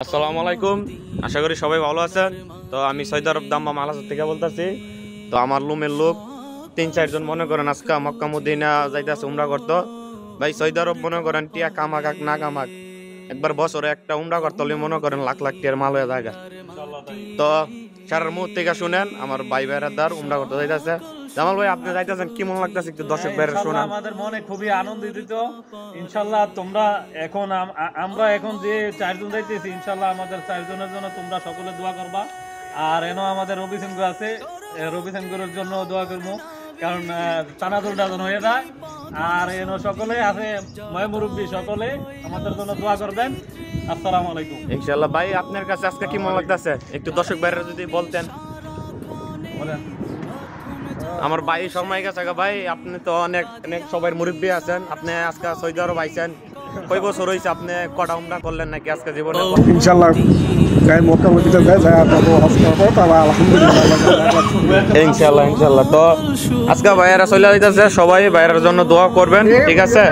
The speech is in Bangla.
আসসালামু আলাইকুম, আশা করি সবাই ভালো আছেন। তো আমি সৌদি আরব দাম্মাম আলাসাদ থেকে বলতেছি। তো আমার রুমের লোক ৩-৪ জন মনে করেন আজকে মক্কা মদিনা যাইতেছে উমরা করতো। ভাই সৌদি আরব মনে করেন টিয়া কামাক না কামাক একবার বছরে একটা উমরা করতে হলে মনে করেন লাখ লাখ টিয়ার মাল হয়ে যায়। তো সারার মুখ থেকে শুনেন আমার ভাই ভাইরাদার উমরা করতে যাইতেছে। জামাল ভাই আপনি যাইতেছেন কি মনে লাগতেছে একটু দর্শক ভাইরা শুনেন। আমাদের মনে খুবই আনন্দিত। ইনশাআল্লাহ তোমরা এখন আমরা এখন যে 4 জন যাইতেছি, ইনশাআল্লাহ আমাদের 4 জনের জন্য তোমরা সকলে দোয়া করবা। আর এনো আমাদের রবি সিংহ আছে, রবি সিংহের জন্য দোয়া করবো, কারণ চানাচুর ডাজন হয়ে যায়। আর এনো সকলে আছে মুরব্বী, সকলে আমাদের জন্য দোয়া করবেন। আসসালামু আলাইকুম। ইনশাআল্লাহ ভাই আপনার কাছে আজকে কি মনে লাগতেছে একটু দর্শক ভাইরা যদি বলতেন। বলেন। আমার ভাই শর্মাই গেছে ভাই, আপনি তো অনেক অনেক সবাই মুরব্বী আছেন, আপনি আজকে সৌদি আরব আইছেন, কয় বছর হয়েছে আপনি কটা উমরা করলেন নাকি আজকে জীবনে? ইনশাআল্লাহ গায়ে মক্কা মদিনা যায় তারপর হজ করব, তারপর আলহামদুলিল্লাহ ইনশাআল্লাহ ইনশাআল্লাহ। তো আজকে ভাইয়েরা চলে যাইতেছে, সবাই ভাইয়ের জন্য দোয়া করবেন, ঠিক আছে?